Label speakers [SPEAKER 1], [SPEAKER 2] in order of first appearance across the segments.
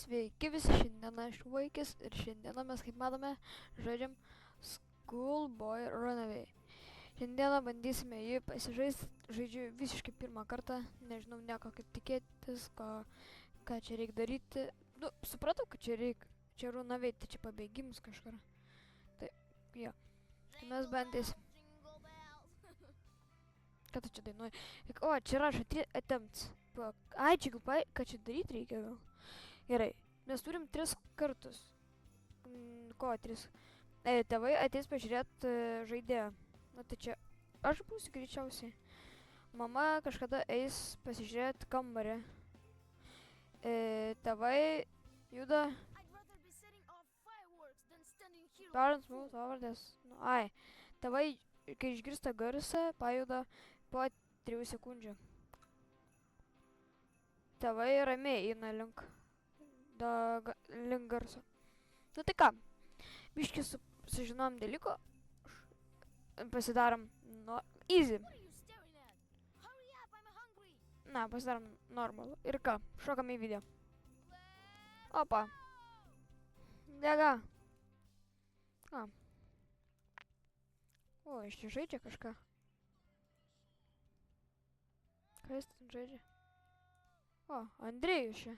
[SPEAKER 1] Sveiki visi, šiandieną aš Vaikis ir šiandieną mes, kaip matome, žaidžiam Schoolboy Runaway. Šiandieną bandysime jį pasižaisti, žaidžiu visiškai pirmą kartą, nežinau nieko kaip tikėtis, ką čia reikia daryti. Nu, supratau, kad čia reikia, čia Runaway, tai čia pabėgimus kažkur. Tai, jo, tai mes bandysim. Ką tu čia dainuoji? O, čia rašo 3 attempts. Ai, čia ką čia daryti reikia gal? Gerai, mes turim 3 kartus. Ko 3? Tėvai ateis pažiūrėti žaidėją. Na tai čia aš būsiu greičiausiai. Mama kažkada eis pasižiūrėti kambarį. Tėvai juda. Parents move pavardės. Nu, ai. Tėvai, kai išgirsta garsą, pajuda po 3 sekundžių. Tėvai ramiai eina link garso. Nu tai ką, biškį sužinom dalyko, pasidarom easy. Na, pasidarom normal. Ir ką, šokam į video. Opa. Dega. O, iš čia žaidžia kažką. Ką jis ten žaidžia? O, Andrėjus čia.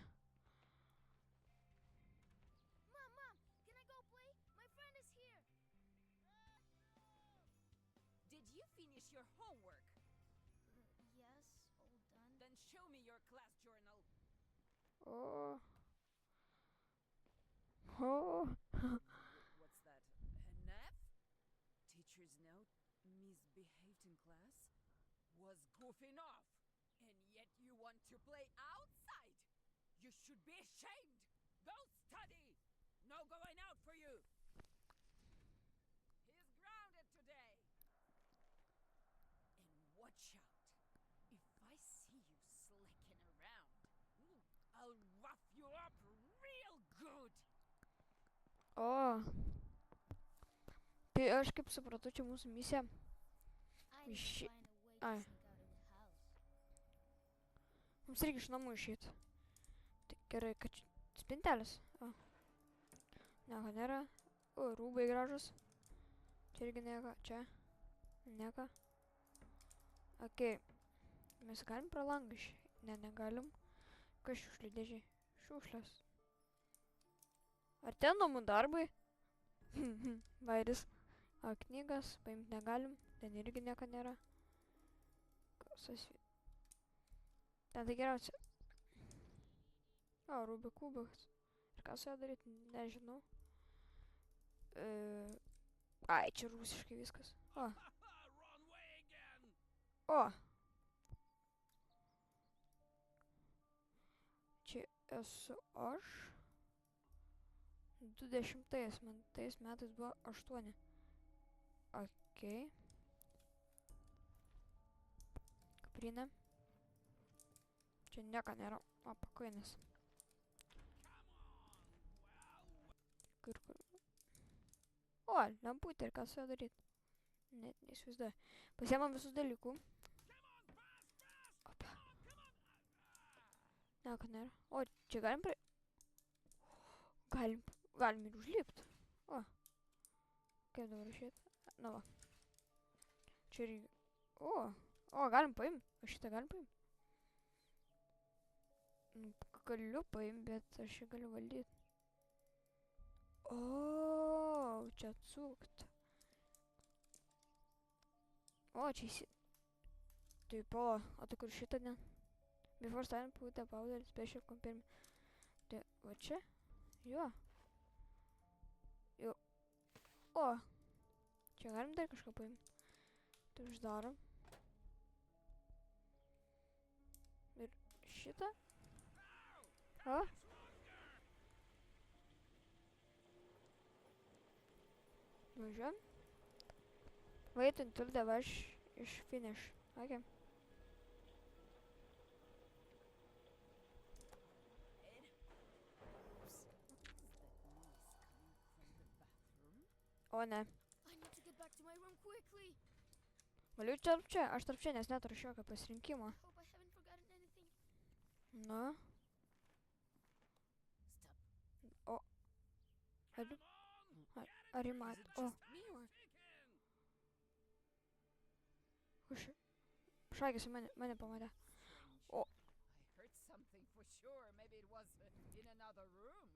[SPEAKER 2] Did you finish your homework?
[SPEAKER 3] Yes, all done.
[SPEAKER 2] Then show me your class journal.
[SPEAKER 1] Oh. Oh.
[SPEAKER 2] What's that? An F? Teacher's note? Misbehaved in class? Was goofing off. And yet you want to play outside? You should be ashamed. Go study. No going out for you. He's grounded today. And watch out. If I see you slicking around, I'll rough you up real good.
[SPEAKER 1] O. Tai aš kaip supratau, čia mūsų misija. Ai. Mums reikia iš namų išeiti. Tai gerai, kad čia spintelis. O. Nieko nėra. O, rūbai gražus. Čia irgi nieko. Čia. Nieko. Okei. Mes galim pro langą išeiti? Ne, negalim. Kas šiukšlių dėžiai? Šiukšlės. Ar ten namų darbai? Vairis. O, knygas. Paimti negalim. Ten irgi nieko nėra. Susvė. Ten tai geriausia. O, Rubik kubikas. Ir ką su juo daryti? Nežinau. Ai, čia rusiškai viskas. O. O. Čia esu aš. 20 man tais metais buvo 8. Okei. Kuprinė. Čia nieko nėra. O, pakoinis. Kur? O, lemputė ir ką su juo daryti? Net neįsivaizduoju. Pasiemam visus dalykų. Opa. Nieko nėra. O, čia galim galim ir užlipti. O. Kaip dabar išėti? Na va. Čia irgi. O, galim paimti. Aš šitą galim paimti. Galiu paimti, bet aš jį galiu valdyti. O, čia atsukti. O, čia įsi... Taip, o tai kur šitą ne? Before starting, put a powder special compare. Tai, va čia? Jo. Jo. O. Čia galim dar kažką paimti. Tai uždarom. Ir šitą. O. Važiuojam. Wait until the wash is finished. Okay. O ne. Valiu tarp čia, aš tarp čia, nes neturiu šiokio pasirinkimo.
[SPEAKER 3] Hope I haven't forgotten anything.
[SPEAKER 1] Nu.
[SPEAKER 3] Stop
[SPEAKER 1] Ar jį
[SPEAKER 2] Is
[SPEAKER 1] matė?
[SPEAKER 2] it
[SPEAKER 1] O,
[SPEAKER 2] just me or
[SPEAKER 1] šagis mane pamatė.
[SPEAKER 2] strange?
[SPEAKER 1] Oh.
[SPEAKER 2] I heard something for sure. Maybe it was in another room.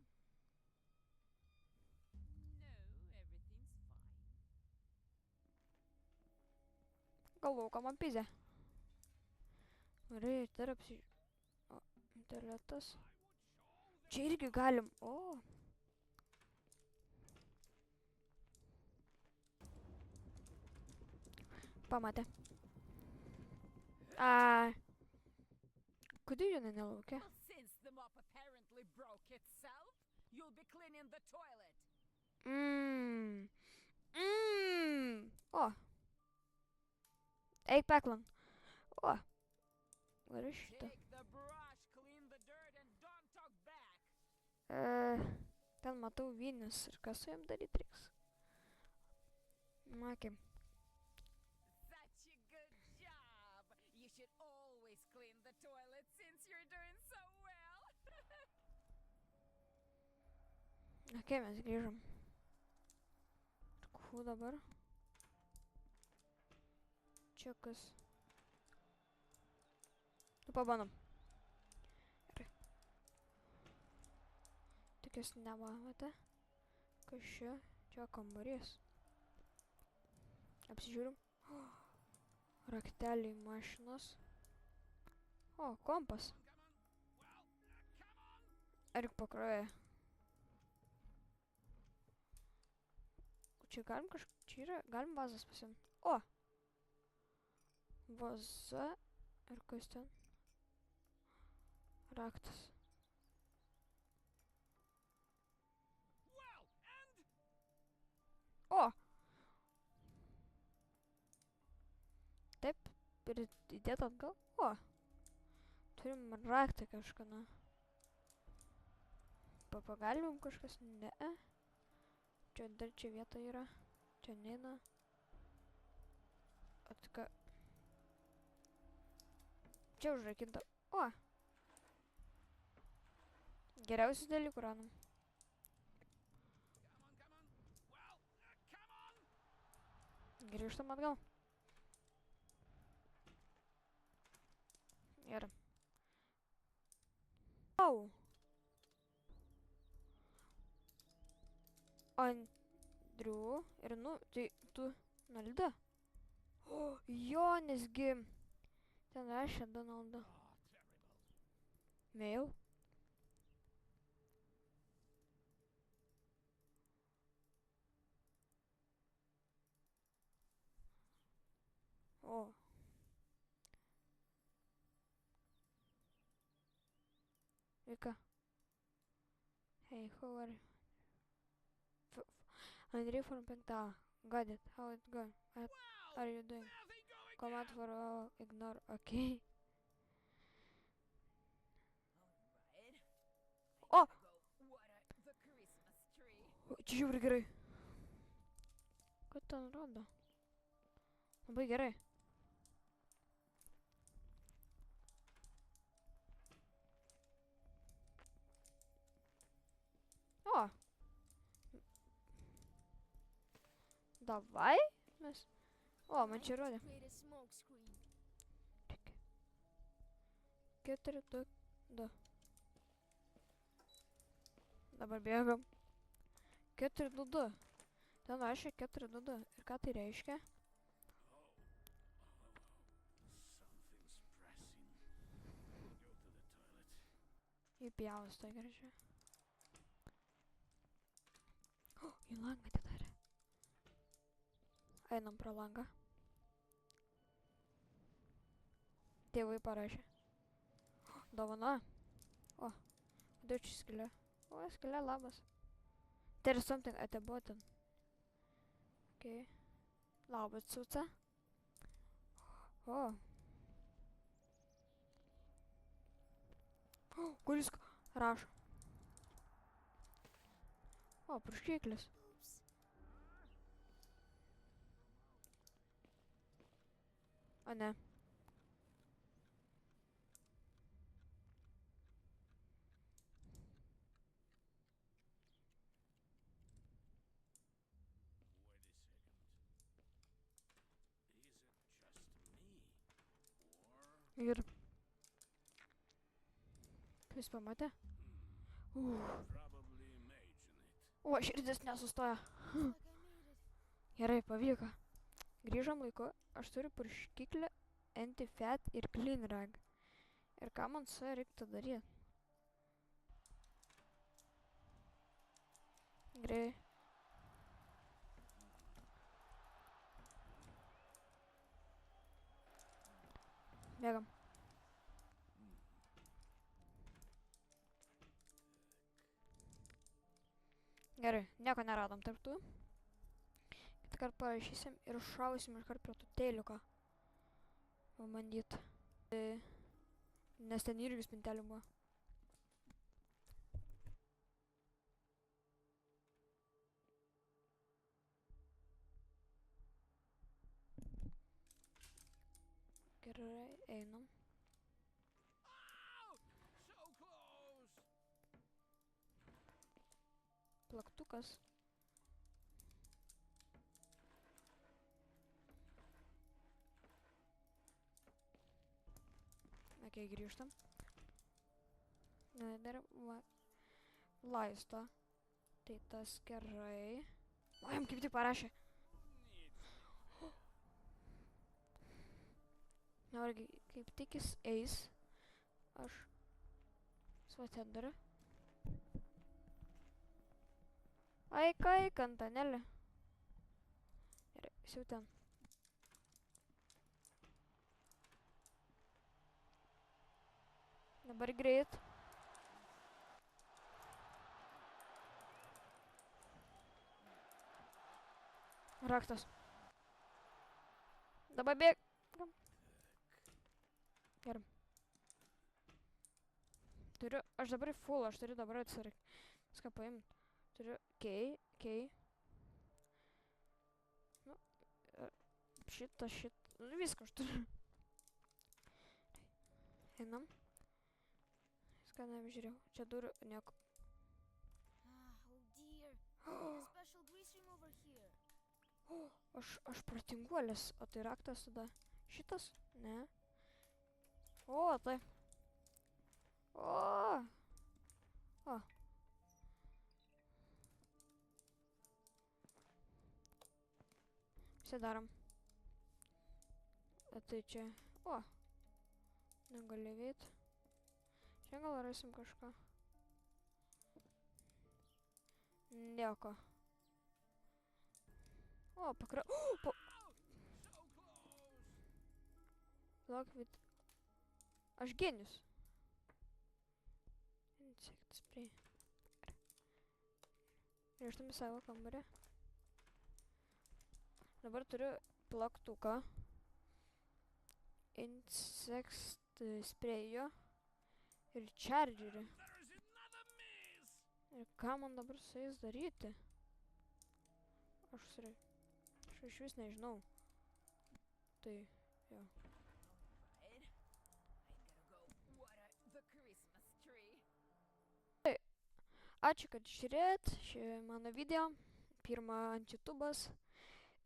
[SPEAKER 2] No, everything's fine.
[SPEAKER 1] Galvoju, ką man pizė. Gerai, dar O, internetas. Čia irgi galim. O. Pamatė. Ai. Kodėl jinai nelaukia?
[SPEAKER 2] Well, since the mop apparently broke itself, you'll be cleaning the toilet.
[SPEAKER 1] O. Eik peklan. O. Gerai šitą.
[SPEAKER 2] Take the brush, clean the dirt, and don't talk back.
[SPEAKER 1] Ten matau vynis ir kas su jam daryti reiks. Makė.
[SPEAKER 2] Such a good job. You should always clean the toilet since you're doing so well.
[SPEAKER 1] Ok, mes grįžom. Ir kuo dabar? Čia kas? Nu, pabandom. Gerai. Tikės nematote. Kas čia? Čia kambarys. Apsižiūrim. Rakteliai mašinos. O, kompas. Erik pakroja. Čia galim čia yra, galim vazas pasiimti. O! Vaza. Ir kas ten? Raktas. O! Taip, ir įdėt atgal. O! Turim raktą kažkada. Pagalbim kažkas? Ne. Čia dar čia vieta yra. Čia neina. Atka. Čia užrakinta. O! Geriausius dalykų radom. Grįžtam atgal. Ir. Au! Andriu. Ir nu, tai tu Nalda. O, jo, nesgi. Ten rašė Donalda. Mail. O. Vika. Hey, how are you? Andrei from Penta. Got it. How it going? What are you doing? Command for ignore. Okay.
[SPEAKER 2] Alright.
[SPEAKER 1] Oh!
[SPEAKER 2] Go water the Christmas tree.
[SPEAKER 1] Čia žiūri gerai. Ką ten rodo? Labai gerai. O. Davai. Mes. O, man čia rodė.
[SPEAKER 3] Create a smoke screen.
[SPEAKER 1] 4, 2, 2. Dabar bėgam. 4, 2, 2. Ten rašė 4, 2, 2. Ir ką tai reiškia? Įpjavus tai gražiai. O, į langą atidarė. Einam pro langą. Tėvai parašė. Dovana. O, kodėl čia skylė? O, skylė labas. There's something at the bottom. Okay. Labas, Cuca. O. O, kuris rašo. O, purškiklis.
[SPEAKER 3] Oops.
[SPEAKER 1] O ne. Ir... Jūs pamatė? O, širdis nesustoja.
[SPEAKER 3] Like I made it.
[SPEAKER 1] Gerai, pavyko. Grįžom laiku, aš turiu purškiklį, anti-fat ir clean rag. Ir ką man su reiktų daryti? Gerai. Bėgam. Gerai, nieko neradom tarp tų. Kitą kartą parašysim ir šausim iškart prie tų teiliuko. Pabandyt. Nes ten irgi spintelių buvo. Gerai, einam.
[SPEAKER 2] So close!
[SPEAKER 1] Plaktukas. Okei, grįžtam. Dar laisto. Tai tas gerai. O, jam kaip tik parašė. Dabar kaip tik jis eis. Aš svatendariu. Ai, kantanelė. Gerai, jis jau ten. Dabar greit. Raktas. Dabar bėgam. Gerai. Turiu, aš dabar full, aš turiu dabar atsirikti. Viską paimt. Turiu kei. Nu, šitą. Nu, viską aš turiu. Einam. Viską neapžiūrėjau. Čia durų nieko.
[SPEAKER 3] Ah, oh dear. There's a special grease remover here.
[SPEAKER 1] Aš pratinguolis. O tai raktas tada. Šitas? Ne. O, tai. O. Darom. O tai čia. O. Negali veit. Čia gal rasim kažką. Nieko. O, Lockwood. Aš genijus. Insect spray. Grįžtam į savo kambarį. Dabar turiu plaktuką. Insect sprayo. Ir chargerį. Ir ką man dabar su jais daryti? Aš iš vis nežinau. Tai, jo. Ačiū, kad žiūrėjot šį mano video. Pirmą ant YouTube'as.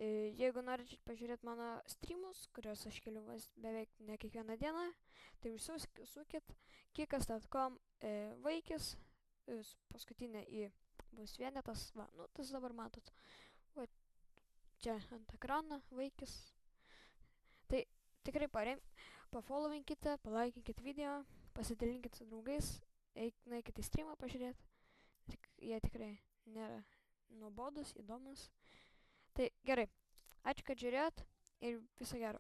[SPEAKER 1] Jeigu norite pažiūrėti mano streamus, kuriuos aš keliu beveik ne kiekvieną dieną, tai užsukit kikas.com vaikis, paskutinė į bus vienetas, va, nu tas dabar matot, va, čia ant ekrano vaikis. Tai tikrai pafollowinkite, palaikinkite video, pasidalinkite su draugais, nueikite į streamą pažiūrėti, jie tikrai nėra nuobodus, įdomus. Tai gerai, ačiū, kad žiūrėjot ir viso gero.